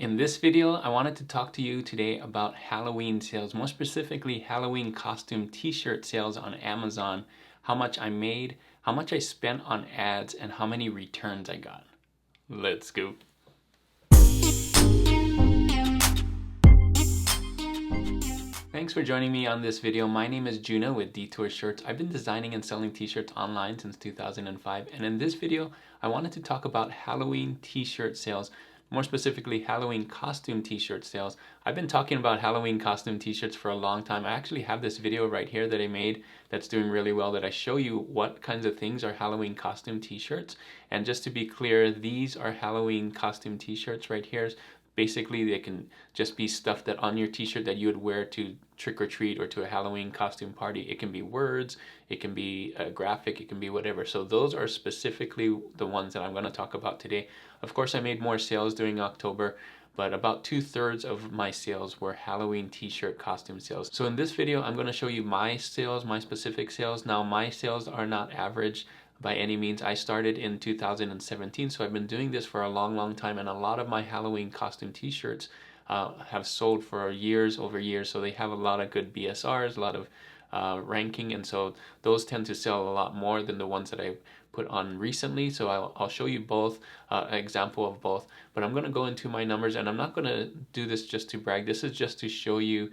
In this video, I wanted to talk to you today about Halloween sales, more specifically Halloween costume t-shirt sales on Amazon, how much I made, how much I spent on ads, and how many returns I got. Let's go. Thanks for joining me on this video. My name is Juna with Detour Shirts. I've been designing and selling t-shirts online since 2005, and in this video, I wanted to talk about Halloween t-shirt sales, more specifically Halloween costume t-shirt sales. I've been talking about Halloween costume t-shirts for a long time. I actually have this video right here that I made that's doing really well, that I show you what kinds of things are Halloween costume t-shirts. And just to be clear, these are Halloween costume t-shirts right here. Basically, they can just be stuff that on your t-shirt that you would wear to trick or treat or to a Halloween costume party. It can be words, it can be a graphic, it can be whatever. So those are specifically the ones that I'm going to talk about today. Of course, I made more sales during October, but about 2/3 of my sales were Halloween t-shirt costume sales. So in this video, I'm going to show you my sales, my specific sales. Now, my sales are not average by any means. I started in 2017, so I've been doing this for a long time, and a lot of my Halloween costume t-shirts have sold for years over years, so they have a lot of good BSRs, a lot of ranking, and so those tend to sell a lot more than the ones that I put on recently. So I'll show you both, an example of both, but I'm going to go into my numbers, and I'm not going to do this just to brag. This is just to show you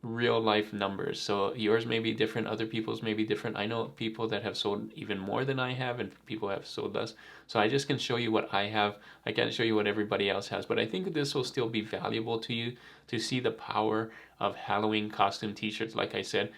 real life numbers. So yours may be different, other people's may be different. I know people that have sold even more than I have, and people have sold less. So I just can show you what I have. I can't show you what everybody else has, but I think this will still be valuable to you to see the power of Halloween costume t-shirts. Like I said,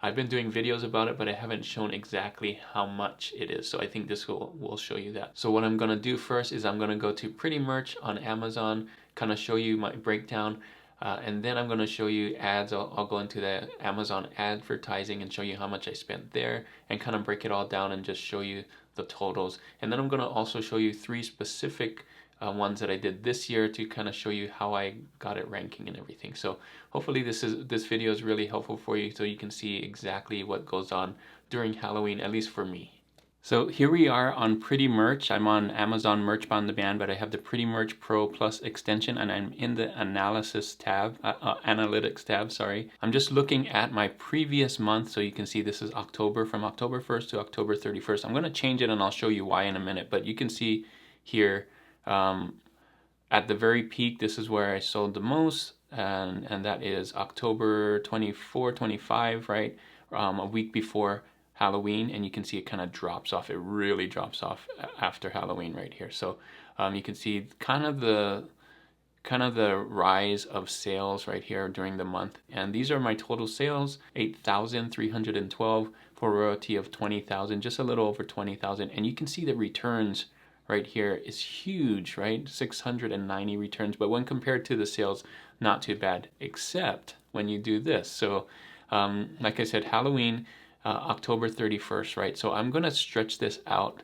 I've been doing videos about it, but I haven't shown exactly how much it is. So I think this will show you that. So what I'm gonna do first is I'm gonna go to Pretty Merch on Amazon, kind of show you my breakdown. And then I'm going to show you ads. I'll go into the Amazon advertising and show you how much I spent there and kind of break it all down and just show you the totals. And then I'm going to also show you 3 specific ones that I did this year to kind of show you how I got it ranking and everything. So hopefully this video is really helpful for you, so you can see exactly what goes on during Halloween, at least for me. So here we are on Pretty Merch. I'm on Amazon Merch on Demand, but I have the Pretty Merch Pro Plus extension, and I'm in the analysis tab, analytics tab, sorry. I'm just looking at my previous month, so you can see this is October, from October 1st to October 31st. I'm gonna change it and I'll show you why in a minute, but you can see here at the very peak, this is where I sold the most, and that is October 24, 25, right? A week before Halloween, and you can see it kind of drops off. It really drops off after Halloween right here. So you can see kind of the rise of sales right here during the month. And these are my total sales: 8,312 for a royalty of 20,000, just a little over 20,000. And you can see the returns right here is huge, right? 690 returns. But when compared to the sales, not too bad, except when you do this. So like I said, Halloween, October 31st, right? So I'm going to stretch this out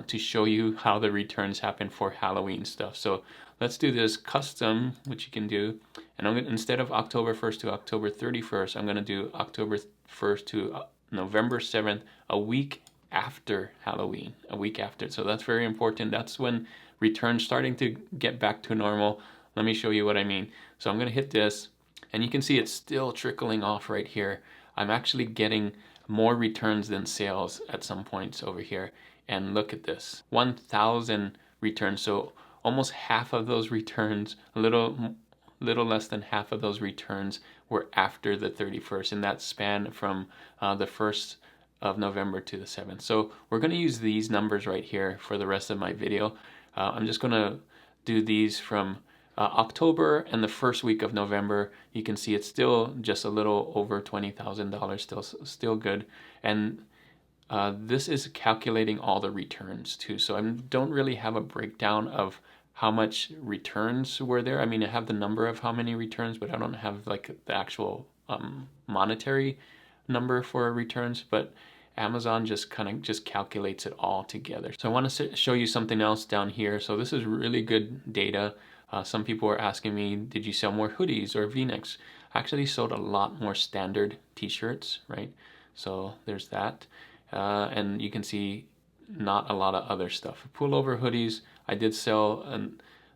to show you how the returns happen for Halloween stuff. So let's do this custom, which you can do. And I'm gonna, instead of October 1st to October 31st, I'm going to do October 1st to November 7th, a week after Halloween, a week after. So that's very important. That's when returns starting to get back to normal. Let me show you what I mean. So I'm going to hit this, and you can see it's still trickling off right here. I'm actually getting more returns than sales at some points over here. And look at this, 1,000 returns. So almost half of those returns, a little less than half of those returns were after the 31st, in that span from the 1st of November to the 7th. So we're going to use these numbers right here for the rest of my video. I'm just going to do these from October and the first week of November. You can see it's still just a little over $20,000, still good. And this is calculating all the returns too. So I don't really have a breakdown of how much returns were there. I mean, I have the number of how many returns, but I don't have like the actual monetary number for returns. But Amazon just calculates it all together. So I want to show you something else down here. So this is really good data. Some people were asking me, did you sell more hoodies or V-necks? I actually sold a lot more standard t-shirts, right? So there's that. And you can see not a lot of other stuff. Pullover hoodies, I did sell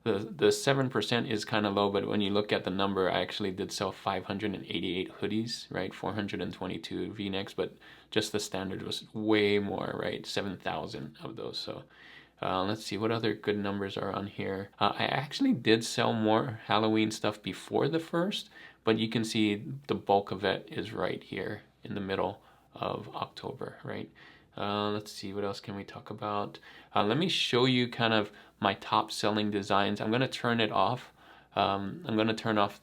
the 7% is kind of low, but when you look at the number, I actually did sell 588 hoodies, right? 422 V-necks, but just the standard was way more, right? 7,000 of those. So let's see what other good numbers are on here. I actually did sell more Halloween stuff before the first, but you can see the bulk of it is right here in the middle of October, right? Let's see, what else can we talk about? Let me show you kind of my top selling designs. I'm going to turn it off. I'm going to turn off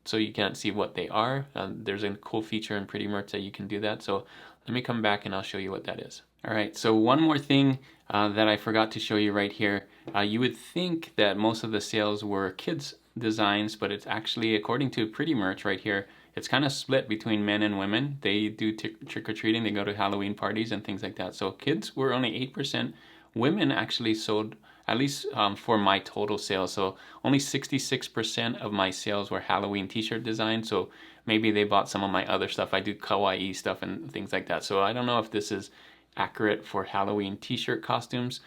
so you can't see what they are. There's a cool feature in Pretty Merch that you can do that. So let me come back and I'll show you what that is. All right, so one more thing that I forgot to show you right here. You would think that most of the sales were kids designs, but it's actually, according to Pretty Merch right here, it's kind of split between men and women. They do trick-or-treating, they go to Halloween parties and things like that. So kids were only 8%. Women actually sold, at least for my total sales, so only 66% of my sales were Halloween t-shirt designs. So maybe they bought some of my other stuff. I do kawaii stuff and things like that. So I don't know if this is accurate for Halloween t-shirt costumes.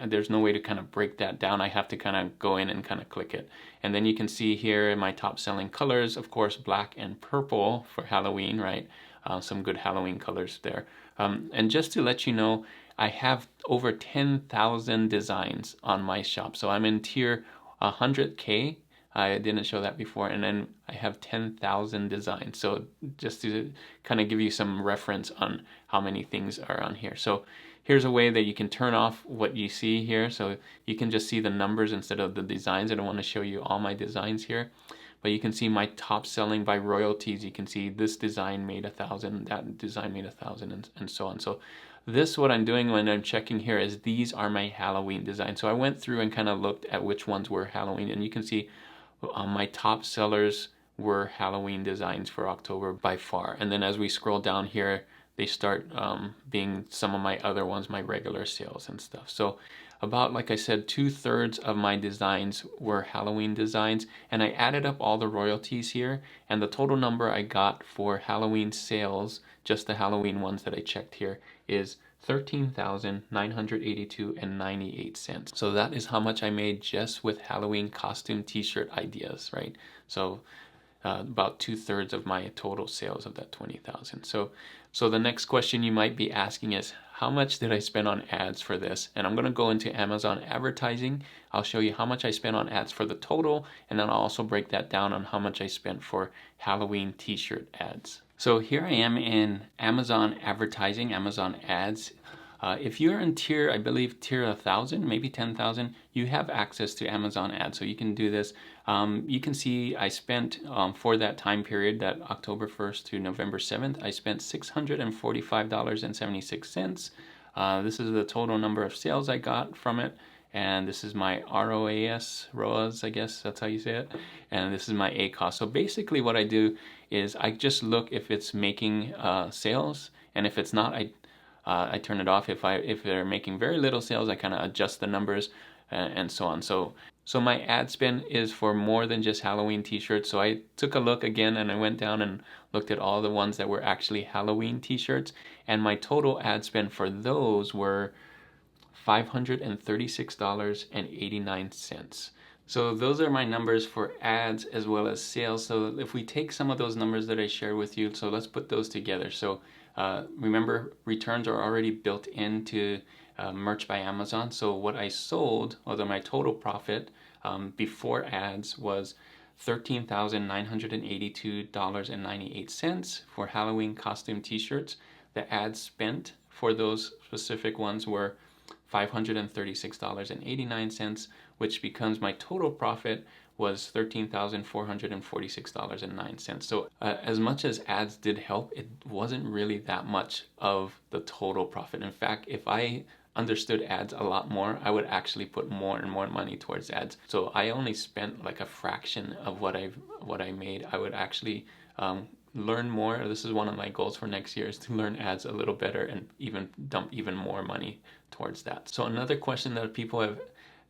There's no way to kind of break that down. I have to kind of go in and kind of click it. And then you can see here in my top selling colors, of course, black and purple for Halloween, right? Some good Halloween colors there. And just to let you know, I have over 10,000 designs on my shop. So I'm in tier 100K. I didn't show that before, and then I have 10,000 designs. So just to kind of give you some reference on how many things are on here. So here's a way that you can turn off what you see here. So you can just see the numbers instead of the designs. I don't want to show you all my designs here, but you can see my top selling by royalties. You can see this design made 1,000, that design made 1,000, and so on. So this, what I'm doing when I'm checking here, is these are my Halloween designs. So I went through and kind of looked at which ones were Halloween, and you can see my top sellers were Halloween designs for October by far. And then as we scroll down here, they start being some of my other ones, my regular sales and stuff. So about, like I said, 2/3 of my designs were Halloween designs, and I added up all the royalties here, and the total number I got for Halloween sales, just the Halloween ones that I checked here, is $13,982.98. So that is how much I made just with Halloween costume t-shirt ideas, right? So about 2/3 of my total sales of that 20,000. So the next question you might be asking is, how much did I spend on ads for this? And I'm going to go into Amazon advertising. I'll show you how much I spent on ads for the total, and then I'll also break that down on how much I spent for Halloween t-shirt ads. So here I am in Amazon advertising, Amazon ads. If you're in tier, I believe tier 1,000, maybe 10,000, you have access to Amazon ads, so you can do this. You can see I spent, for that time period, that October 1st to November 7th, I spent $645.76. This is the total number of sales I got from it. And this is my ROAS, I guess that's how you say it. And this is my ACOS. So basically what I do is I just look if it's making sales, and if it's not, I turn it off. If they're making very little sales, I kind of adjust the numbers and so on. So my ad spend is for more than just Halloween t-shirts. So I took a look again, and I went down and looked at all the ones that were actually Halloween t-shirts, and my total ad spend for those were $536.89. So those are my numbers for ads as well as sales. So if we take some of those numbers that I shared with you, so let's put those together. So remember, returns are already built into Merch by Amazon. So what I sold, although my total profit before ads was $13,982.98 for Halloween costume t-shirts. The ads spent for those specific ones were $536.89, which becomes my total profit was $13,446.09. So as much as ads did help, it wasn't really that much of the total profit. In fact, if I understood ads a lot more, I would actually put more and more money towards ads. So I only spent like a fraction of what I made. I would actually learn more. This is one of my goals for next year, is to learn ads a little better and even dump even more money towards that. So another question that people have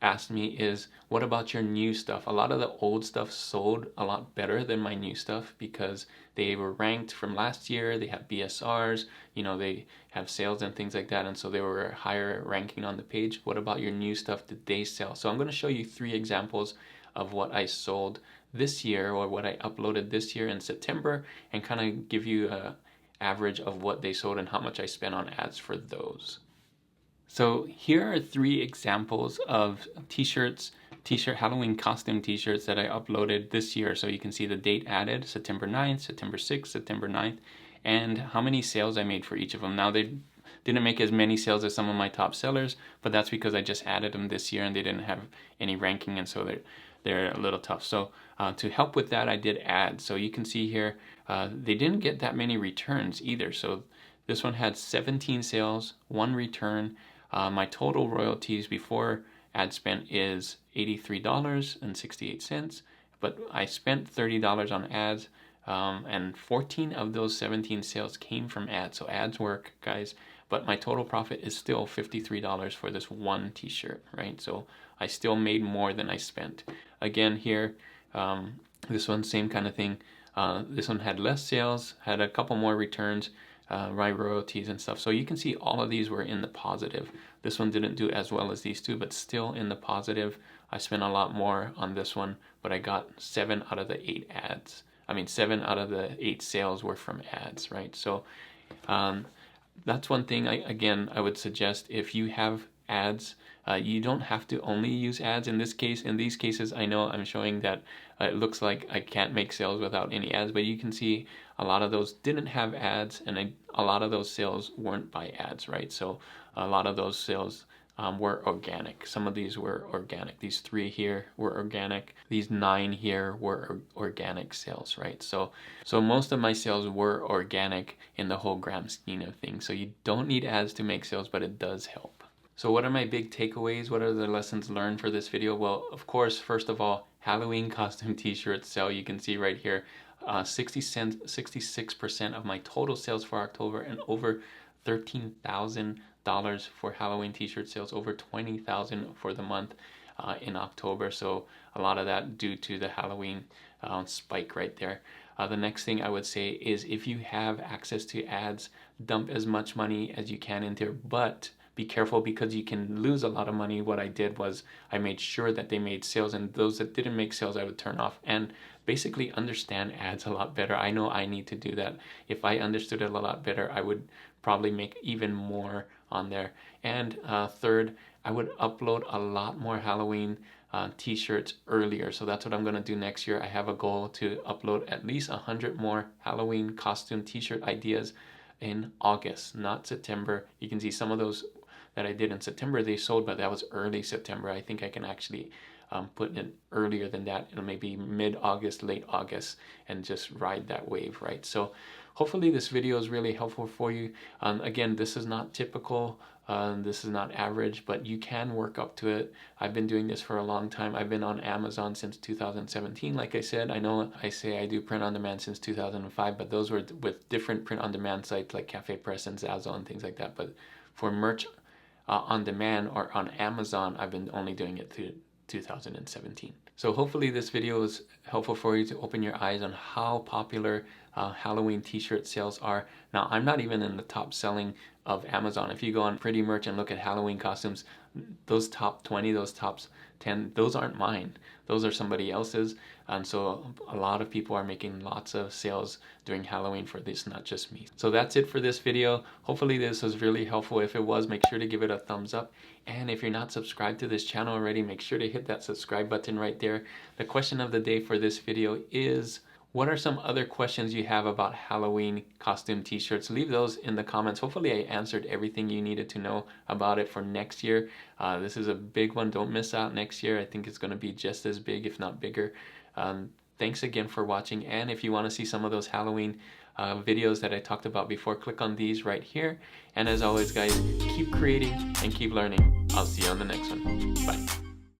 asked me is, what about your new stuff? A lot of the old stuff sold a lot better than my new stuff because they were ranked from last year. They have BSRs, you know, they have sales and things like that, and so they were higher ranking on the page. What about your new stuff? Did they sell? So I'm going to show you 3 examples of what I sold this year, or what I uploaded this year in September, and kind of give you a average of what they sold and how much I spent on ads for those. So here are 3 examples of t-shirts, Halloween costume t-shirts that I uploaded this year. So you can see the date added, September 9th, September 6th, September 9th, and how many sales I made for each of them. Now they didn't make as many sales as some of my top sellers, but that's because I just added them this year and they didn't have any ranking, and so they're a little tough. So to help with that, I did ads. So you can see here, they didn't get that many returns either. So this one had 17 sales, 1 return. My total royalties before ad spend is $83.68, but I spent $30 on ads, and 14 of those 17 sales came from ads. So ads work, guys, but my total profit is still $53 for this one t-shirt, right? So I still made more than I spent. Again here, this one, same kind of thing. This one had less sales, had a couple more returns, my royalties and stuff. So you can see all of these were in the positive. This one didn't do as well as these 2, but still in the positive. I spent a lot more on this one, but I got 7 out of the 8 ads. 7 out of the 8 sales were from ads, right? So that's one thing I would suggest. If you have ads, you don't have to only use ads in this case. In these cases, I know I'm showing that it looks like I can't make sales without any ads, but you can see a lot of those didn't have ads, and a lot of those sales weren't by ads, right? So a lot of those sales were organic. Some of these were organic. These 3 here were organic. These 9 here were organic sales, right? So most of my sales were organic in the whole grand scheme of things. So you don't need ads to make sales, but it does help. So what are my big takeaways? What are the lessons learned for this video? Well, of course, first of all, Halloween costume t-shirts sell. You can see right here, 66% of my total sales for October, and over $13,000 for Halloween t-shirt sales, over $20,000 for the month in October. So a lot of that due to the Halloween spike right there. The next thing I would say is, if you have access to ads, dump as much money as you can in there, but be careful because you can lose a lot of money. What I did was I made sure that they made sales, and those that didn't make sales I would turn off, and basically understand ads a lot better. I know I need to do that. If I understood it a lot better, I would probably make even more on there. And third, I would upload a lot more Halloween t-shirts earlier. So that's what I'm going to do next year. I have a goal to upload at least 100 more Halloween costume t-shirt ideas in August, not September. You can see some of those that I did in September, they sold, but that was early September. I think I can actually put it earlier than that, maybe mid-August, late August, and just ride that wave, right? So hopefully this video is really helpful for you. Again, this is not typical, this is not average, but you can work up to it. I've been doing this for a long time. I've been on Amazon since 2017. Like I said, I know I say I do print on demand since 2005, but those were with different print on demand sites like Cafe Press and Zazzle and things like that. But for merch on demand or on Amazon, I've been only doing it through 2017. So hopefully this video is helpful for you to open your eyes on how popular Halloween t-shirt sales are. Now, I'm not even in the top selling of Amazon. If you go on Pretty Merch and look at Halloween costumes, those top 20, those top 10, those aren't mine. Those are somebody else's. And so a lot of people are making lots of sales during Halloween for this, not just me. So that's it for this video. Hopefully this was really helpful. If it was, make sure to give it a thumbs up. And if you're not subscribed to this channel already, make sure to hit that subscribe button right there. The question of the day for this video is, what are some other questions you have about Halloween costume t-shirts? Leave those in the comments. Hopefully I answered everything you needed to know about it for next year. This is a big one. Don't miss out next year. I think it's going to be just as big, if not bigger. Thanks again for watching. And if you want to see some of those Halloween videos that I talked about before, click on these right here. And as always, guys, keep creating and keep learning. I'll see you on the next one. Bye.